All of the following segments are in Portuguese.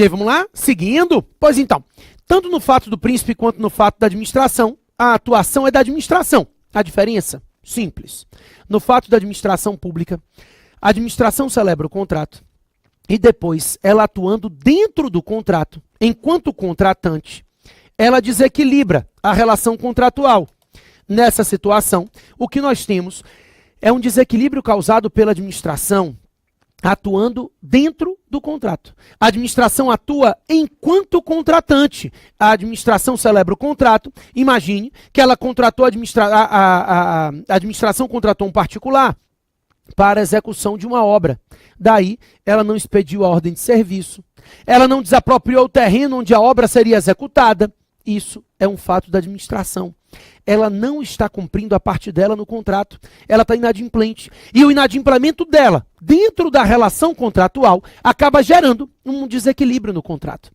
E aí, vamos lá? Seguindo? Pois então, tanto no fato do príncipe quanto no fato da administração, a atuação é da administração. A diferença? Simples. No fato da administração pública, a administração celebra o contrato e depois, ela atuando dentro do contrato, enquanto contratante, ela desequilibra a relação contratual. Nessa situação, o que nós temos é um desequilíbrio causado pela administração atuando dentro do contrato. A administração atua enquanto contratante. A administração celebra o contrato. Imagine que ela contratou a administração contratou um particular para a execução de uma obra. Daí, ela não expediu a ordem de serviço. Ela não desapropriou o terreno onde a obra seria executada. Isso é um fato da administração. Ela não está cumprindo a parte dela no contrato. Ela está inadimplente. E o inadimplemento dela, dentro da relação contratual, acaba gerando um desequilíbrio no contrato.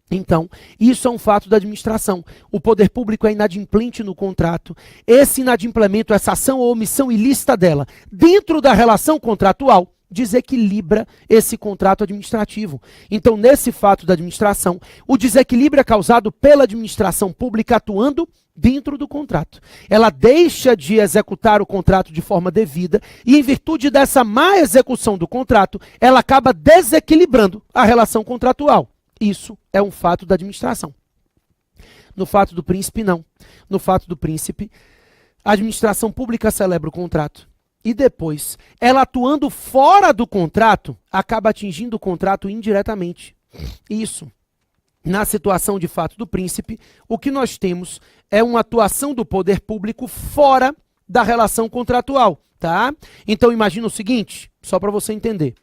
Então, isso é um fato da administração. O poder público é inadimplente no contrato. Esse inadimplemento, essa ação ou omissão ilícita dela, dentro da relação contratual, desequilibra esse contrato administrativo. Então, nesse fato da administração, o desequilíbrio é causado pela administração pública atuando dentro do contrato. Ela deixa de executar o contrato de forma devida e, em virtude dessa má execução do contrato, ela acaba desequilibrando a relação contratual. Isso é um fato da administração. No fato do príncipe, não. No fato do príncipe, a administração pública celebra o contrato. E depois, ela atuando fora do contrato, acaba atingindo o contrato indiretamente. Isso. Na situação de fato do príncipe, o que nós temos é uma atuação do poder público fora da relação contratual, tá? Então, imagina o seguinte, só para você entender.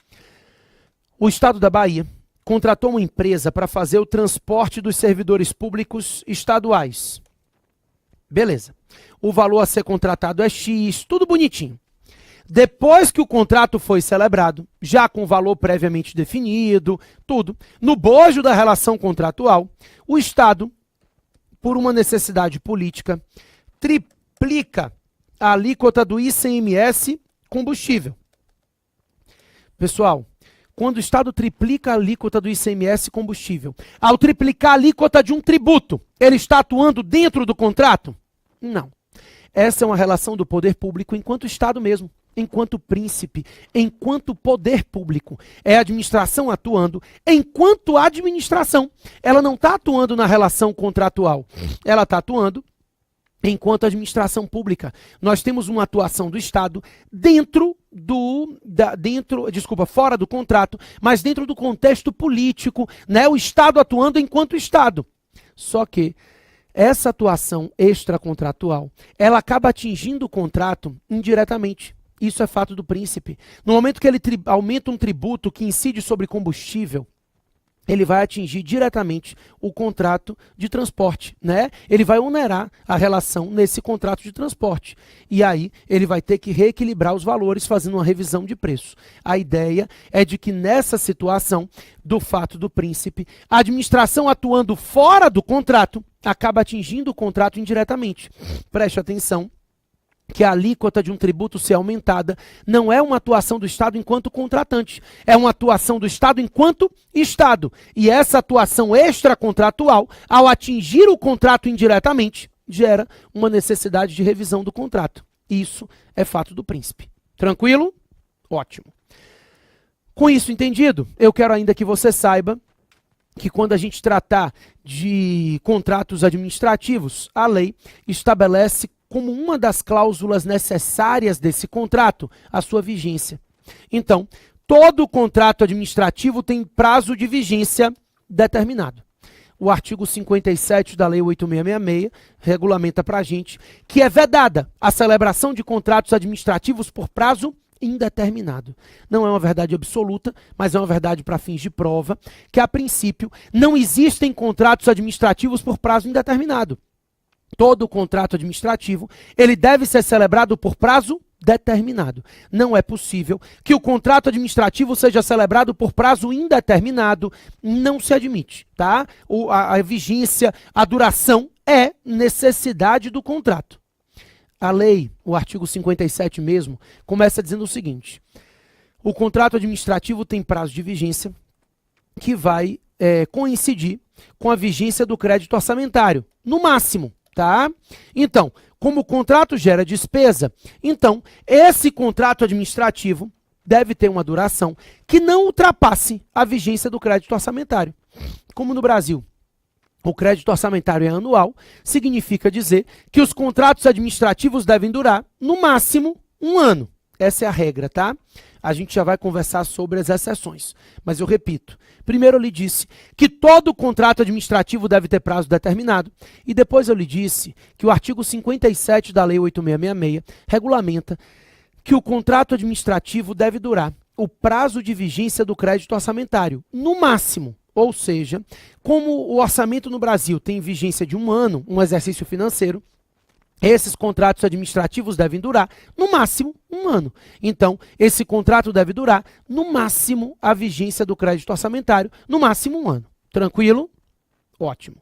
O Estado da Bahia contratou uma empresa para fazer o transporte dos servidores públicos estaduais. Beleza. O valor a ser contratado é X, tudo bonitinho. Depois que o contrato foi celebrado, já com valor previamente definido, tudo, no bojo da relação contratual, o Estado, por uma necessidade política, triplica a alíquota do ICMS combustível. Pessoal, quando o Estado triplica a alíquota do ICMS combustível, ao triplicar a alíquota de um tributo, ele está atuando dentro do contrato? Não. Essa é uma relação do poder público enquanto Estado mesmo. Enquanto príncipe, enquanto poder público. É a administração atuando enquanto administração. Ela não está atuando na relação contratual. Ela está atuando enquanto administração pública. Nós temos uma atuação do Estado fora do contrato, mas dentro do contexto político, né? O Estado atuando enquanto Estado. Só que essa atuação extracontratual, ela acaba atingindo o contrato indiretamente. Isso é fato do príncipe. No momento que ele aumenta um tributo que incide sobre combustível, ele vai atingir diretamente o contrato de transporte, né? Ele vai onerar a relação nesse contrato de transporte. E aí ele vai ter que reequilibrar os valores fazendo uma revisão de preço. A ideia é de que nessa situação do fato do príncipe, a administração atuando fora do contrato acaba atingindo o contrato indiretamente. Preste atenção que a alíquota de um tributo ser aumentada não é uma atuação do Estado enquanto contratante, é uma atuação do Estado enquanto Estado. E essa atuação extracontratual, ao atingir o contrato indiretamente, gera uma necessidade de revisão do contrato. Isso é fato do príncipe. Tranquilo? Ótimo. Com isso entendido, eu quero ainda que você saiba que quando a gente tratar de contratos administrativos, a lei estabelece como uma das cláusulas necessárias desse contrato, a sua vigência. Então, todo contrato administrativo tem prazo de vigência determinado. O artigo 57 da Lei 8666 regulamenta para a gente que é vedada a celebração de contratos administrativos por prazo indeterminado. Não é uma verdade absoluta, mas é uma verdade para fins de prova, que a princípio não existem contratos administrativos por prazo indeterminado. Todo contrato administrativo, ele deve ser celebrado por prazo determinado. Não é possível que o contrato administrativo seja celebrado por prazo indeterminado, não se admite, tá? A vigência, a duração é necessidade do contrato. A lei, o artigo 57 mesmo, começa dizendo o seguinte: o contrato administrativo tem prazo de vigência que vai coincidir com a vigência do crédito orçamentário, no máximo, tá? Então, como o contrato gera despesa, então esse contrato administrativo deve ter uma duração que não ultrapasse a vigência do crédito orçamentário. Como no Brasil, o crédito orçamentário é anual, significa dizer que os contratos administrativos devem durar, no máximo, 1 ano. Essa é a regra, tá? A gente já vai conversar sobre as exceções. Mas eu repito, primeiro eu lhe disse que todo contrato administrativo deve ter prazo determinado, e depois eu lhe disse que o artigo 57 da Lei 8666 regulamenta que o contrato administrativo deve durar o prazo de vigência do crédito orçamentário, no máximo. Ou seja, como o orçamento no Brasil tem vigência de 1 ano, um exercício financeiro, esses contratos administrativos devem durar, no máximo, 1 ano. Então, esse contrato deve durar, no máximo, a vigência do crédito orçamentário, no máximo 1 ano. Tranquilo? Ótimo.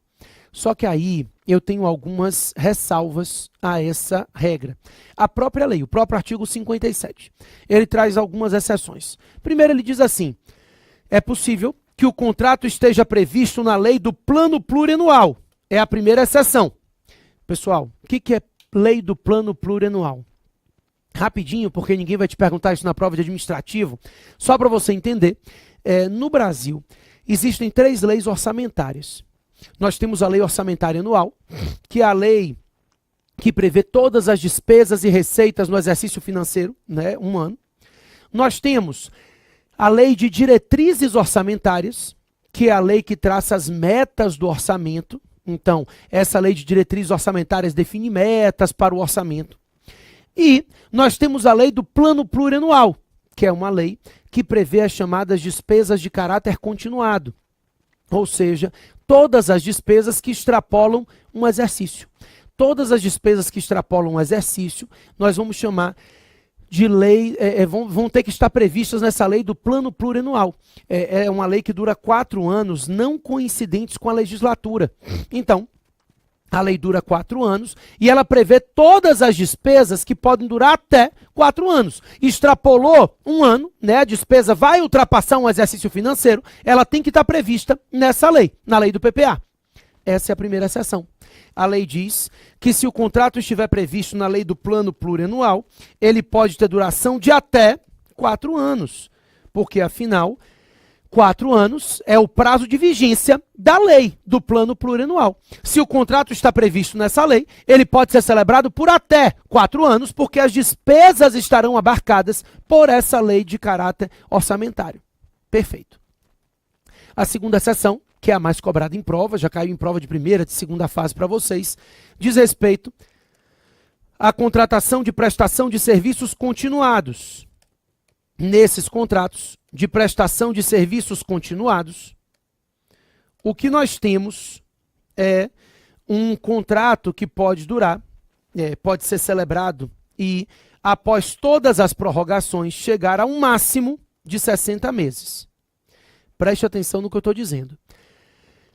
Só que aí eu tenho algumas ressalvas a essa regra. A própria lei, o próprio artigo 57, ele traz algumas exceções. Primeiro, ele diz assim: é possível que o contrato esteja previsto na lei do plano plurianual. É a primeira exceção. Pessoal, o que é lei do plano plurianual? Rapidinho, porque ninguém vai te perguntar isso na prova de administrativo. Só para você entender, no Brasil existem 3 leis orçamentárias. Nós temos a lei orçamentária anual, que é a lei que prevê todas as despesas e receitas no exercício financeiro, né, 1 ano. Nós temos a lei de diretrizes orçamentárias, que é a lei que traça as metas do orçamento. Então, essa lei de diretrizes orçamentárias define metas para o orçamento. E nós temos a lei do plano plurianual, que é uma lei que prevê as chamadas despesas de caráter continuado. Ou seja, todas as despesas que extrapolam um exercício. Todas as despesas que extrapolam um exercício, nós vamos chamar de lei, vão ter que estar previstas nessa lei do plano plurianual. É uma lei que dura 4 anos, não coincidentes com a legislatura. Então, a lei dura 4 anos e ela prevê todas as despesas que podem durar até 4 anos. Extrapolou 1 ano, né, a despesa vai ultrapassar um exercício financeiro, ela tem que estar prevista nessa lei, na lei do PPA. Essa é a primeira exceção. A lei diz que se o contrato estiver previsto na lei do plano plurianual, ele pode ter duração de até 4 anos, porque afinal, 4 anos é o prazo de vigência da lei do plano plurianual. Se o contrato está previsto nessa lei, ele pode ser celebrado por até 4 anos, porque as despesas estarão abarcadas por essa lei de caráter orçamentário. Perfeito. A segunda exceção, que é a mais cobrada em prova, já caiu em prova de primeira, de segunda fase para vocês, diz respeito à contratação de prestação de serviços continuados. Nesses contratos de prestação de serviços continuados, o que nós temos é um contrato que pode durar, pode ser celebrado e, após todas as prorrogações, chegar a um máximo de 60 meses. Preste atenção no que eu estou dizendo.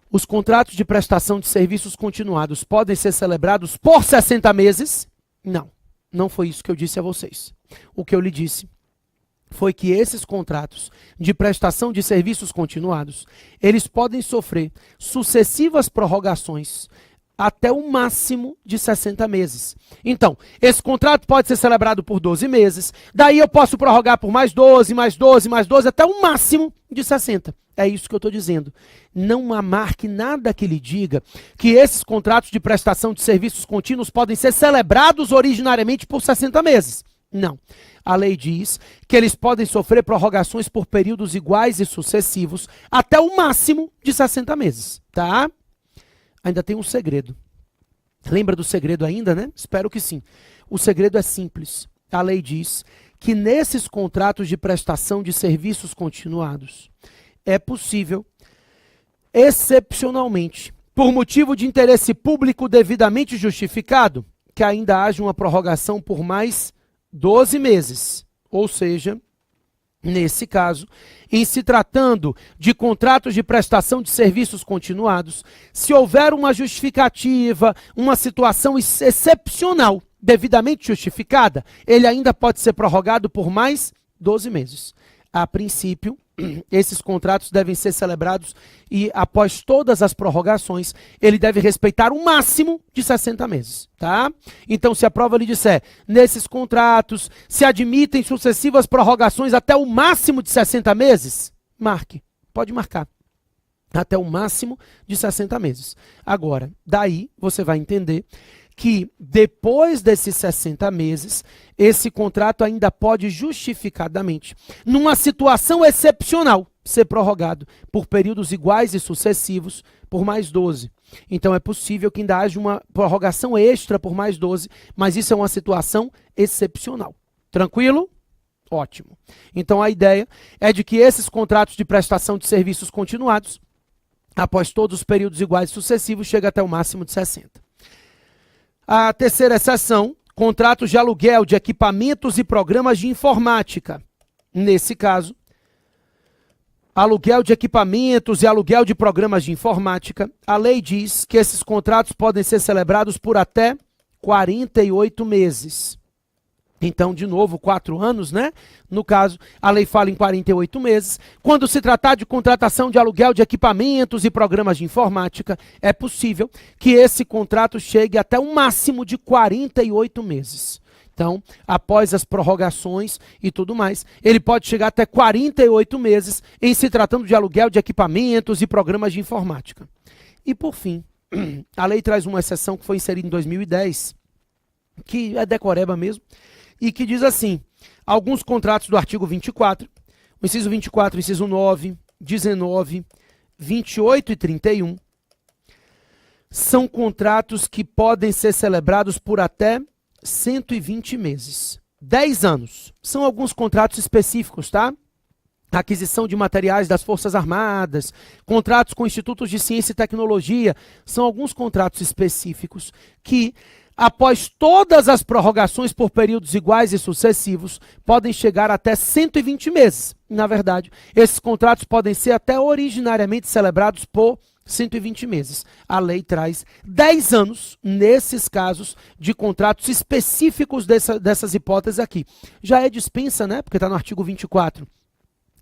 Os contratos de prestação de serviços continuados podem ser celebrados por 60 meses? Não, não foi isso que eu disse a vocês. O que eu lhe disse foi que esses contratos de prestação de serviços continuados, eles podem sofrer sucessivas prorrogações até o máximo de 60 meses. Então, esse contrato pode ser celebrado por 12 meses, daí eu posso prorrogar por mais 12, mais 12, mais 12, até o máximo de 60. É isso que eu estou dizendo. Não amarque nada que lhe diga que esses contratos de prestação de serviços contínuos podem ser celebrados originariamente por 60 meses. Não. A lei diz que eles podem sofrer prorrogações por períodos iguais e sucessivos até o máximo de 60 meses, tá? Ainda tem um segredo. Lembra do segredo ainda, né? Espero que sim. O segredo é simples. A lei diz que nesses contratos de prestação de serviços continuados é possível, excepcionalmente, por motivo de interesse público devidamente justificado, que ainda haja uma prorrogação por mais 12 meses. Ou seja, nesse caso, em se tratando de contratos de prestação de serviços continuados, se houver uma justificativa, uma situação excepcional, devidamente justificada, ele ainda pode ser prorrogado por mais 12 meses. A princípio, esses contratos devem ser celebrados e, após todas as prorrogações, ele deve respeitar um máximo de 60 meses, tá? Então, se a prova lhe disser, nesses contratos se admitem sucessivas prorrogações até o máximo de 60 meses, marque, pode marcar. Até o máximo de 60 meses. Agora, daí você vai entender que depois desses 60 meses, esse contrato ainda pode justificadamente, numa situação excepcional, ser prorrogado por períodos iguais e sucessivos por mais 12. Então é possível que ainda haja uma prorrogação extra por mais 12, mas isso é uma situação excepcional. Tranquilo? Ótimo. Então a ideia é de que esses contratos de prestação de serviços continuados, após todos os períodos iguais e sucessivos, chega até o máximo de 60. A terceira exceção, contratos de aluguel de equipamentos e programas de informática. Nesse caso, aluguel de equipamentos e aluguel de programas de informática, a lei diz que esses contratos podem ser celebrados por até 48 meses. Então, de novo, 4 anos, né? No caso, a lei fala em 48 meses. Quando se tratar de contratação de aluguel de equipamentos e programas de informática, é possível que esse contrato chegue até um máximo de 48 meses. Então, após as prorrogações e tudo mais, ele pode chegar até 48 meses em se tratando de aluguel de equipamentos e programas de informática. E, por fim, a lei traz uma exceção que foi inserida em 2010, que é decoreba mesmo, e que diz assim, alguns contratos do artigo 24, o inciso 24, inciso 9, 19, 28 e 31, são contratos que podem ser celebrados por até 120 meses. 10 anos. São alguns contratos específicos, tá? Aquisição de materiais das Forças Armadas, contratos com institutos de ciência e tecnologia, são alguns contratos específicos que, após todas as prorrogações por períodos iguais e sucessivos, podem chegar até 120 meses. Na verdade, esses contratos podem ser até originariamente celebrados por 120 meses. A lei traz 10 anos, nesses casos, de contratos específicos dessas hipóteses aqui. Já é dispensa, né? Porque está no artigo 24.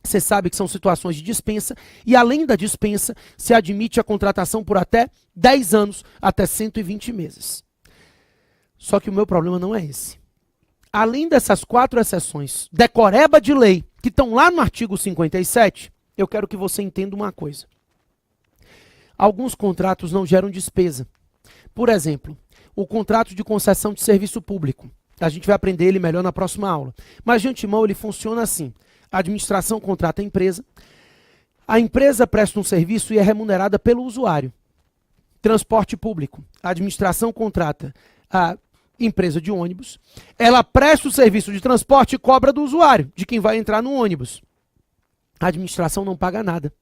Você sabe que são situações de dispensa e, além da dispensa, se admite a contratação por até 10 anos, até 120 meses. Só que o meu problema não é esse. Além dessas 4 exceções decoreba de lei, que estão lá no artigo 57, eu quero que você entenda uma coisa. Alguns contratos não geram despesa. Por exemplo, o contrato de concessão de serviço público. A gente vai aprender ele melhor na próxima aula. Mas, de antemão, ele funciona assim. A administração contrata a empresa presta um serviço e é remunerada pelo usuário. Transporte público. A administração contrata a empresa de ônibus, ela presta o serviço de transporte e cobra do usuário, de quem vai entrar no ônibus. A administração não paga nada.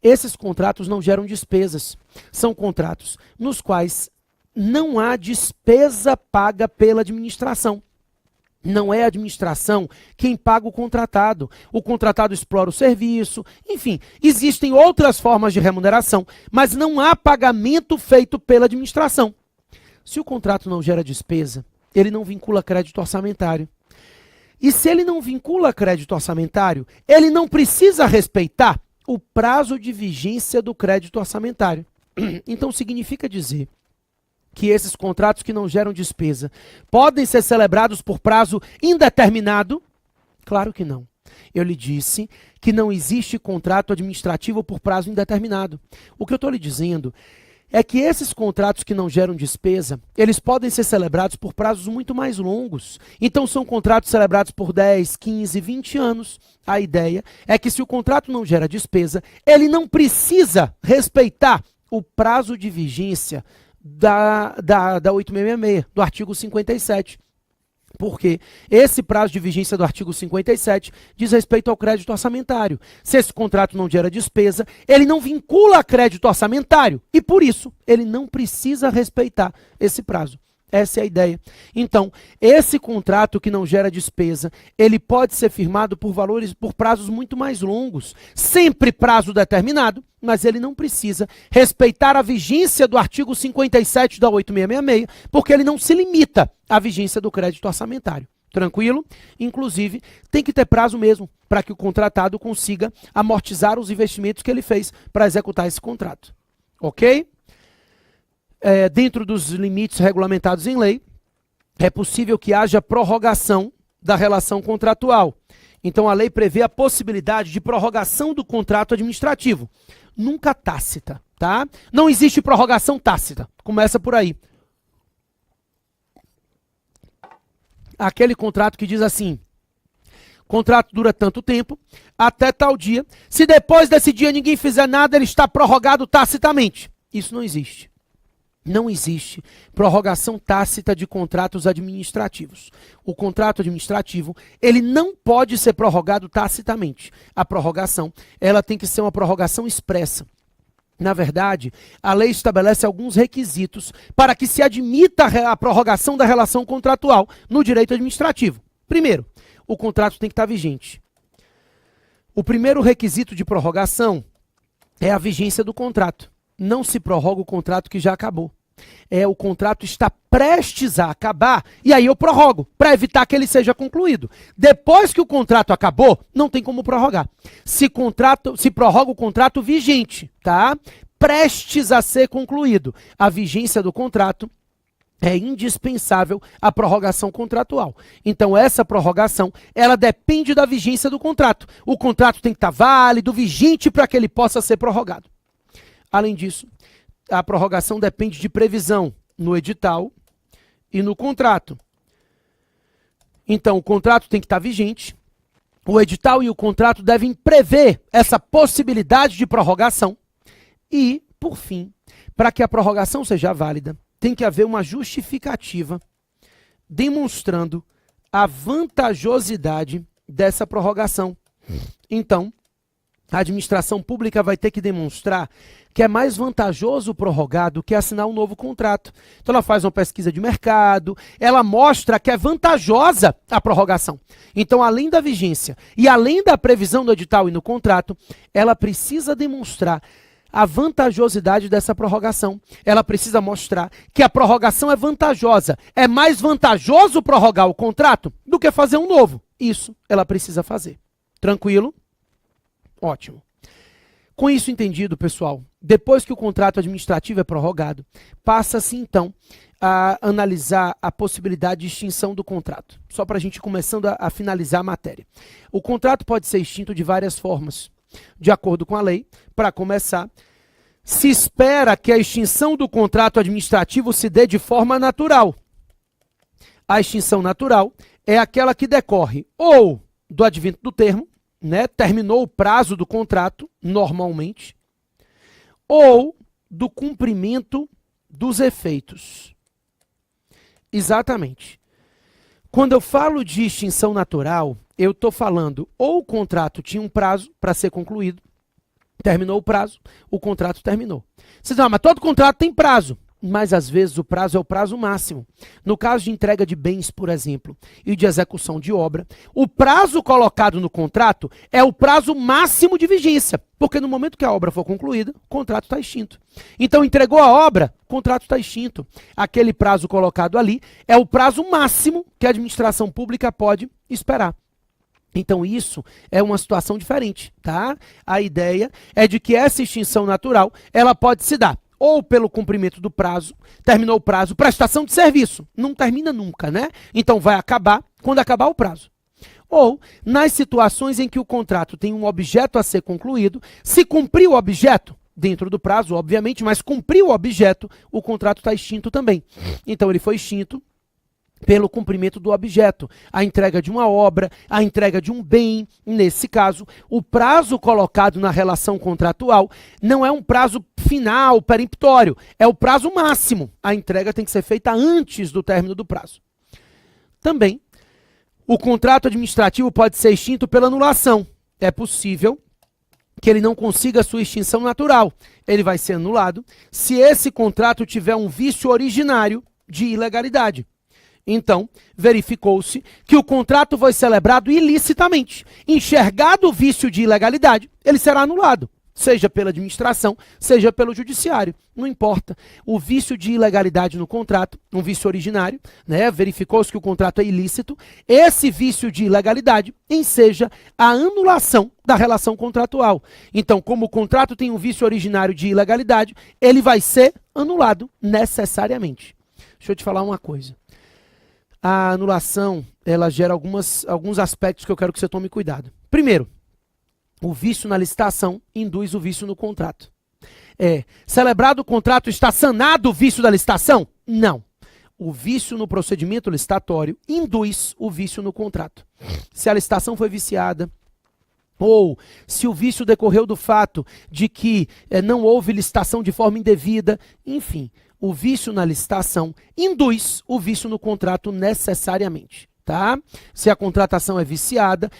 Esses contratos não geram despesas. São contratos nos quais não há despesa paga pela administração. Não é a administração quem paga o contratado. O contratado explora o serviço, enfim, existem outras formas de remuneração, mas não há pagamento feito pela administração. Se o contrato não gera despesa, ele não vincula crédito orçamentário. E se ele não vincula crédito orçamentário, ele não precisa respeitar o prazo de vigência do crédito orçamentário. Então significa dizer que esses contratos que não geram despesa podem ser celebrados por prazo indeterminado? Claro que não. Eu lhe disse que não existe contrato administrativo por prazo indeterminado. O que eu estou lhe dizendo é que esses contratos que não geram despesa, eles podem ser celebrados por prazos muito mais longos. Então são contratos celebrados por 10, 15, 20 anos. A ideia é que se o contrato não gera despesa, ele não precisa respeitar o prazo de vigência da 8666, do artigo 57. Porque esse prazo de vigência do artigo 57 diz respeito ao crédito orçamentário. Se esse contrato não gera despesa, ele não vincula crédito orçamentário e, por isso, ele não precisa respeitar esse prazo. Essa é a ideia. Então, esse contrato que não gera despesa, ele pode ser firmado por prazos muito mais longos, sempre prazo determinado, mas ele não precisa respeitar a vigência do artigo 57 da 8666, porque ele não se limita à vigência do crédito orçamentário. Tranquilo? Inclusive, tem que ter prazo mesmo para que o contratado consiga amortizar os investimentos que ele fez para executar esse contrato. Ok? Dentro dos limites regulamentados em lei, é possível que haja prorrogação da relação contratual. Então, a lei prevê a possibilidade de prorrogação do contrato administrativo. Nunca tácita, tá? Não existe prorrogação tácita. Começa por aí. Aquele contrato que diz assim, contrato dura tanto tempo, até tal dia. Se depois desse dia ninguém fizer nada, ele está prorrogado tacitamente. Isso não existe. Não existe prorrogação tácita de contratos administrativos. O contrato administrativo, ele não pode ser prorrogado tacitamente. A prorrogação, ela tem que ser uma prorrogação expressa. Na verdade, a lei estabelece alguns requisitos para que se admita a prorrogação da relação contratual no direito administrativo. Primeiro, o contrato tem que estar vigente. O primeiro requisito de prorrogação é a vigência do contrato. Não se prorroga o contrato que já acabou. O contrato está prestes a acabar e aí eu prorrogo, para evitar que ele seja concluído. Depois que o contrato acabou, não tem como prorrogar. Se prorroga o contrato vigente, tá? Prestes a ser concluído. A vigência do contrato é indispensável à prorrogação contratual. Então, essa prorrogação, ela depende da vigência do contrato. O contrato tem que estar válido, vigente, para que ele possa ser prorrogado. Além disso, a prorrogação depende de previsão no edital e no contrato. Então, o contrato tem que estar vigente, o edital e o contrato devem prever essa possibilidade de prorrogação e, por fim, para que a prorrogação seja válida, tem que haver uma justificativa demonstrando a vantajosidade dessa prorrogação. Então, a administração pública vai ter que demonstrar que é mais vantajoso prorrogar do que assinar um novo contrato. Então ela faz uma pesquisa de mercado, ela mostra que é vantajosa a prorrogação. Então, além da vigência e além da previsão do edital e no contrato, ela precisa demonstrar a vantajosidade dessa prorrogação. Ela precisa mostrar que a prorrogação é vantajosa. É mais vantajoso prorrogar o contrato do que fazer um novo. Isso ela precisa fazer. Tranquilo? Ótimo. Com isso entendido, pessoal, depois que o contrato administrativo é prorrogado, passa-se então a analisar a possibilidade de extinção do contrato. Só para a gente começando a finalizar a matéria. O contrato pode ser extinto de várias formas. De acordo com a lei, para começar, se espera que a extinção do contrato administrativo se dê de forma natural. A extinção natural é aquela que decorre ou do advento do termo, né, terminou o prazo do contrato, normalmente, ou do cumprimento dos efeitos. Exatamente. Quando eu falo de extinção natural, eu estou falando ou o contrato tinha um prazo para ser concluído, terminou o prazo, o contrato terminou. Você diz, mas todo contrato tem prazo. Mas às vezes o prazo é o prazo máximo. No caso de entrega de bens, por exemplo, e de execução de obra, o prazo colocado no contrato é o prazo máximo de vigência, porque no momento que a obra for concluída, o contrato está extinto. Então entregou a obra, o contrato está extinto. Aquele prazo colocado ali é o prazo máximo que a administração pública pode esperar. Então isso é uma situação diferente, tá? A ideia é de que essa extinção natural, ela pode se dar ou pelo cumprimento do prazo, terminou o prazo, prestação de serviço, não termina nunca, né? Então vai acabar quando acabar o prazo. Ou nas situações em que o contrato tem um objeto a ser concluído, se cumprir o objeto, dentro do prazo, obviamente, mas cumprir o objeto, o contrato está extinto também. Então ele foi extinto pelo cumprimento do objeto, a entrega de uma obra, a entrega de um bem. Nesse caso, o prazo colocado na relação contratual não é um prazo final, peremptório, é o prazo máximo. A entrega tem que ser feita antes do término do prazo. Também, o contrato administrativo pode ser extinto pela anulação. É possível que ele não consiga sua extinção natural. Ele vai ser anulado se esse contrato tiver um vício originário de ilegalidade. Então, verificou-se que o contrato foi celebrado ilicitamente. Enxergado o vício de ilegalidade, ele será anulado. seja pela administração, seja pelo judiciário, não importa. O vício de ilegalidade no contrato, um vício originário, né, verificou-se que o contrato é ilícito, esse vício de ilegalidade enseja a anulação da relação contratual. Então, como o contrato tem um vício originário de ilegalidade, ele vai ser anulado necessariamente. Deixa eu te falar uma coisa. A anulação, ela gera alguns aspectos que eu quero que você tome cuidado. Primeiro, o vício na licitação induz o vício no contrato. Celebrado o contrato, está sanado o vício da licitação? Não. O vício no procedimento licitatório induz o vício no contrato. Se a licitação foi viciada, ou se o vício decorreu do fato de que não houve licitação de forma indevida, enfim, o vício na licitação induz o vício no contrato necessariamente. Tá? Se a contratação é viciada,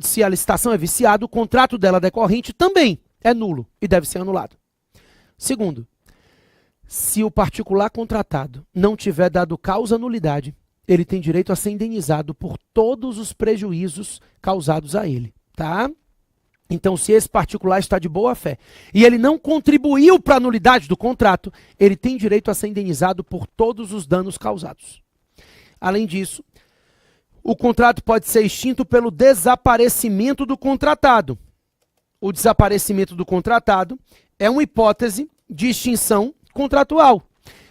se a licitação é viciada, o contrato dela decorrente também é nulo e deve ser anulado. Segundo, se o particular contratado não tiver dado causa à nulidade, ele tem direito a ser indenizado por todos os prejuízos causados a ele. Tá? Então, se esse particular está de boa fé e ele não contribuiu para a nulidade do contrato, ele tem direito a ser indenizado por todos os danos causados. Além disso, o contrato pode ser extinto pelo desaparecimento do contratado. O desaparecimento do contratado é uma hipótese de extinção contratual.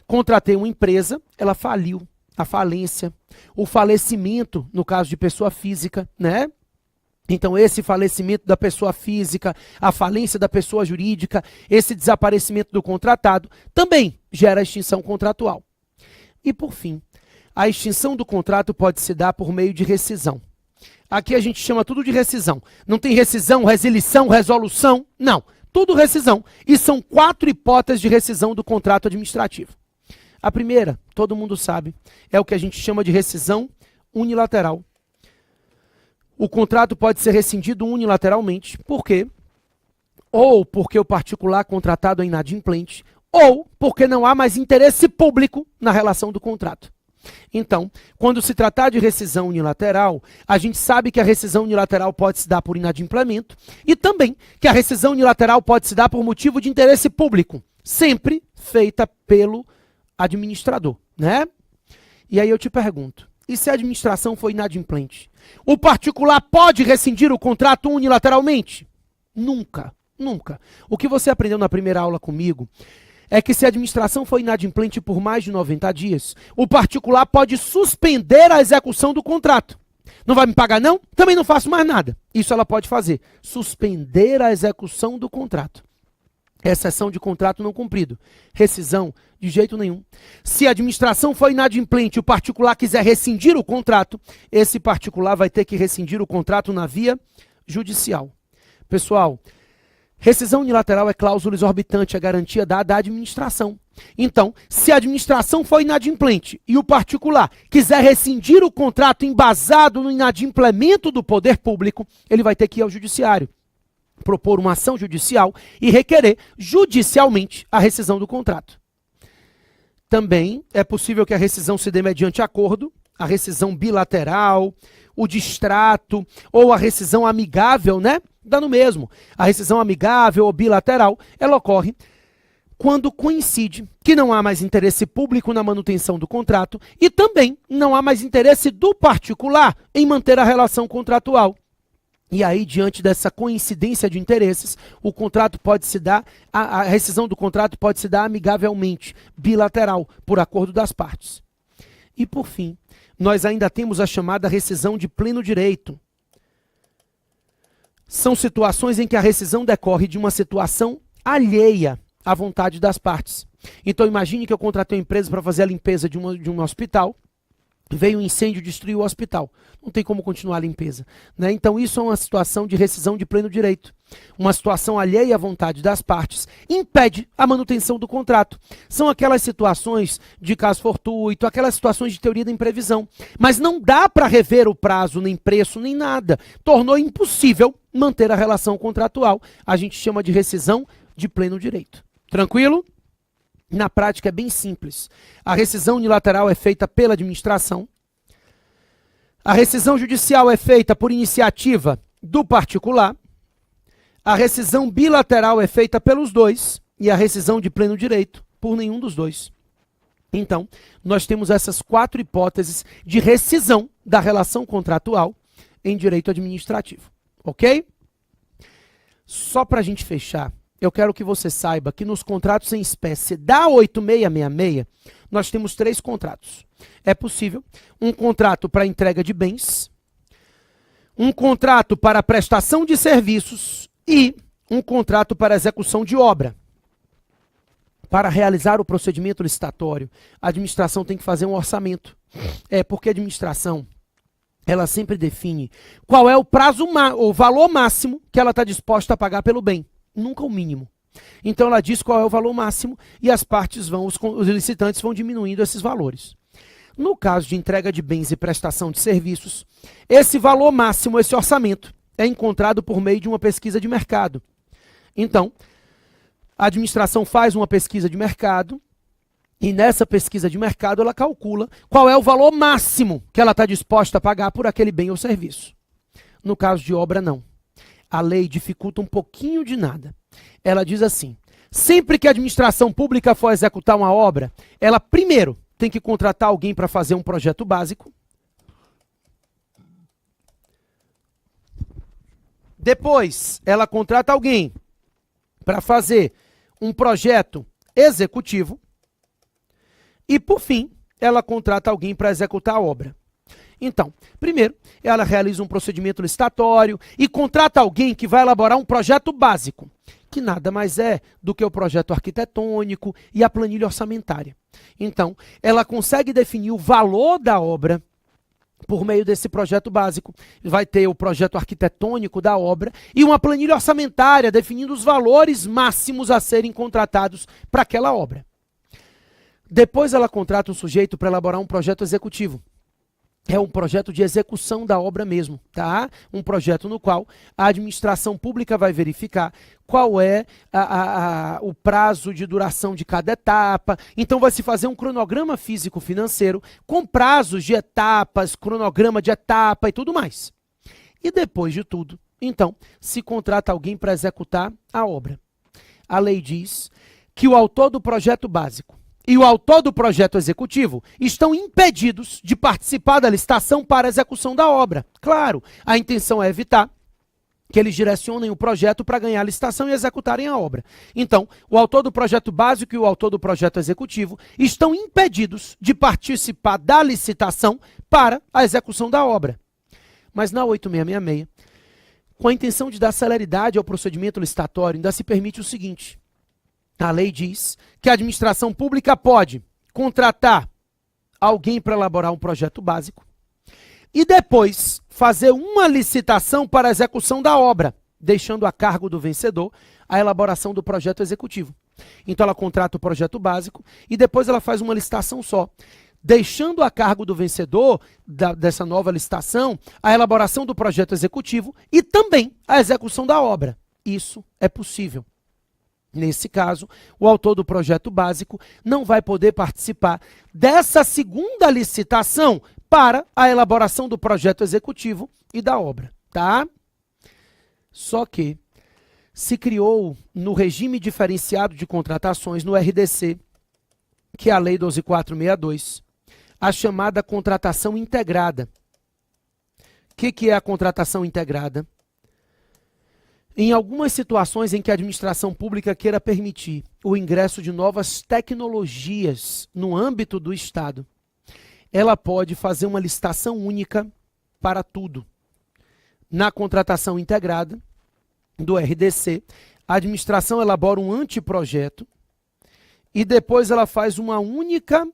Contratei uma empresa, ela faliu, a falência, o falecimento, no caso de pessoa física, né? Então, esse falecimento da pessoa física, a falência da pessoa jurídica, esse desaparecimento do contratado, também gera extinção contratual. E, por fim, a extinção do contrato pode se dar por meio de rescisão. Aqui a gente chama tudo de rescisão. Não tem rescisão, resilição, resolução, não. Tudo rescisão. E são 4 hipóteses de rescisão do contrato administrativo. A primeira, todo mundo sabe, é o que a gente chama de rescisão unilateral. O contrato pode ser rescindido unilateralmente. Por quê? Ou porque o particular contratado é inadimplente, ou porque não há mais interesse público na relação do contrato. Então, quando se tratar de rescisão unilateral, a gente sabe que a rescisão unilateral pode se dar por inadimplemento e também que a rescisão unilateral pode se dar por motivo de interesse público, sempre feita pelo administrador, né? E aí eu te pergunto, e se a administração for inadimplente? O particular pode rescindir o contrato unilateralmente? Nunca, nunca. O que você aprendeu na primeira aula comigo é que se a administração for inadimplente por mais de 90 dias, o particular pode suspender a execução do contrato. Não vai me pagar não? Também não faço mais nada. Isso ela pode fazer. Suspender a execução do contrato. Exceção de contrato não cumprido. Rescisão, de jeito nenhum. Se a administração for inadimplente e o particular quiser rescindir o contrato, esse particular vai ter que rescindir o contrato na via judicial. Pessoal, rescisão unilateral é cláusula exorbitante, é garantia dada à administração. Então, se a administração for inadimplente e o particular quiser rescindir o contrato embasado no inadimplemento do poder público, ele vai ter que ir ao judiciário, propor uma ação judicial e requerer judicialmente a rescisão do contrato. Também é possível que a rescisão se dê mediante acordo, a rescisão bilateral, o distrato ou a rescisão amigável, né? Dá no mesmo. A rescisão amigável ou bilateral, ela ocorre quando coincide que não há mais interesse público na manutenção do contrato e também não há mais interesse do particular em manter a relação contratual. E aí, diante dessa coincidência de interesses, o contrato pode se dar, a rescisão do contrato pode se dar amigavelmente, bilateral, por acordo das partes. E por fim, nós ainda temos a chamada rescisão de pleno direito. São situações em que a rescisão decorre de uma situação alheia à vontade das partes. Então imagine que eu contratei uma empresa para fazer a limpeza de um hospital, veio um incêndio e destruiu o hospital. Não tem como continuar a limpeza, né? Então isso é uma situação de rescisão de pleno direito. Uma situação alheia à vontade das partes impede a manutenção do contrato. São aquelas situações de caso fortuito, aquelas situações de teoria da imprevisão. Mas não dá para rever o prazo, nem preço, nem nada. Tornou impossível manter a relação contratual. A gente chama de rescisão de pleno direito. Tranquilo? Na prática é bem simples. A rescisão unilateral é feita pela administração. A rescisão judicial é feita por iniciativa do particular. a rescisão bilateral é feita pelos dois e a rescisão de pleno direito por nenhum dos dois. Então, nós temos essas 4 hipóteses de rescisão da relação contratual em direito administrativo, ok? Só para a gente fechar, eu quero que você saiba que nos contratos em espécie da 8666, nós temos 3 contratos. É possível um contrato para entrega de bens, um contrato para prestação de serviços e um contrato para execução de obra. Para realizar o procedimento licitatório, a administração tem que fazer um orçamento. Porque a administração, ela sempre define qual é o prazo, o valor máximo que ela está disposta a pagar pelo bem, nunca o mínimo. Então ela diz qual é o valor máximo e as partes vão, os licitantes vão diminuindo esses valores. No caso de entrega de bens e prestação de serviços, esse valor máximo, esse orçamento, é encontrado por meio de uma pesquisa de mercado. Então, a administração faz uma pesquisa de mercado e nessa pesquisa de mercado ela calcula qual é o valor máximo que ela está disposta a pagar por aquele bem ou serviço. No caso de obra, não. A lei dificulta um pouquinho de nada. Ela diz assim, sempre que a administração pública for executar uma obra, ela primeiro tem que contratar alguém para fazer um projeto básico. Depois, ela contrata alguém para fazer um projeto executivo. E, por fim, ela contrata alguém para executar a obra. Então, primeiro, ela realiza um procedimento licitatório e contrata alguém que vai elaborar um projeto básico, que nada mais é do que o projeto arquitetônico e a planilha orçamentária. Então, ela consegue definir o valor da obra por meio desse projeto básico. Vai ter o projeto arquitetônico da obra e uma planilha orçamentária definindo os valores máximos a serem contratados para aquela obra. Depois ela contrata um sujeito para elaborar um projeto executivo. É um projeto de execução da obra mesmo, tá? Um projeto no qual a administração pública vai verificar qual é o prazo de duração de cada etapa. Então vai se fazer um cronograma físico-financeiro com prazos de etapas, cronograma de etapa e tudo mais. E depois de tudo, então, se contrata alguém para executar a obra. A lei diz que o autor do projeto básico e o autor do projeto executivo estão impedidos de participar da licitação para a execução da obra. Claro, a intenção é evitar que eles direcionem o projeto para ganhar a licitação e executarem a obra. Então, o autor do projeto básico e o autor do projeto executivo estão impedidos de participar da licitação para a execução da obra. Mas na 8666, com a intenção de dar celeridade ao procedimento licitatório, ainda se permite o seguinte: a lei diz que a administração pública pode contratar alguém para elaborar um projeto básico e depois fazer uma licitação para a execução da obra, deixando a cargo do vencedor a elaboração do projeto executivo. Então ela contrata o projeto básico e depois ela faz uma licitação só, deixando a cargo do vencedor dessa nova licitação a elaboração do projeto executivo e também a execução da obra. Isso é possível. Nesse caso, o autor do projeto básico não vai poder participar dessa segunda licitação para a elaboração do projeto executivo e da obra, tá? Só que se criou no regime diferenciado de contratações, no RDC, que é a Lei 12.462, a chamada contratação integrada. O que é a contratação integrada? Em algumas situações em que a administração pública queira permitir o ingresso de novas tecnologias no âmbito do Estado, ela pode fazer uma licitação única para tudo. Na contratação integrada do RDC, a administração elabora um anteprojeto e depois ela faz uma única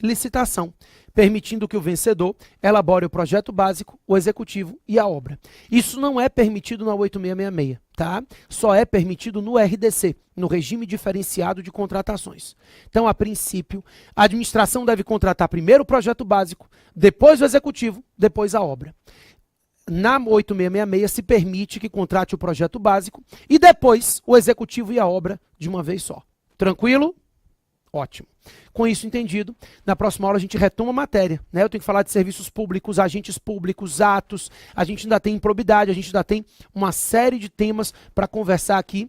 licitação, permitindo que o vencedor elabore o projeto básico, o executivo e a obra. Isso não é permitido na 8666, tá? Só é permitido no RDC, no regime diferenciado de contratações. Então, a princípio, a administração deve contratar primeiro o projeto básico, depois o executivo, depois a obra. Na 8666 se permite que contrate o projeto básico e depois o executivo e a obra de uma vez só. Tranquilo? Ótimo. Com isso entendido, na próxima aula a gente retoma a matéria, né? Eu tenho que falar de serviços públicos, agentes públicos, atos, a gente ainda tem improbidade, a gente ainda tem uma série de temas para conversar aqui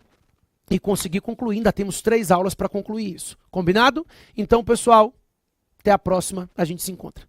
e conseguir concluir. Ainda temos 3 aulas para concluir isso. Combinado? Então, pessoal, até a próxima, a gente se encontra.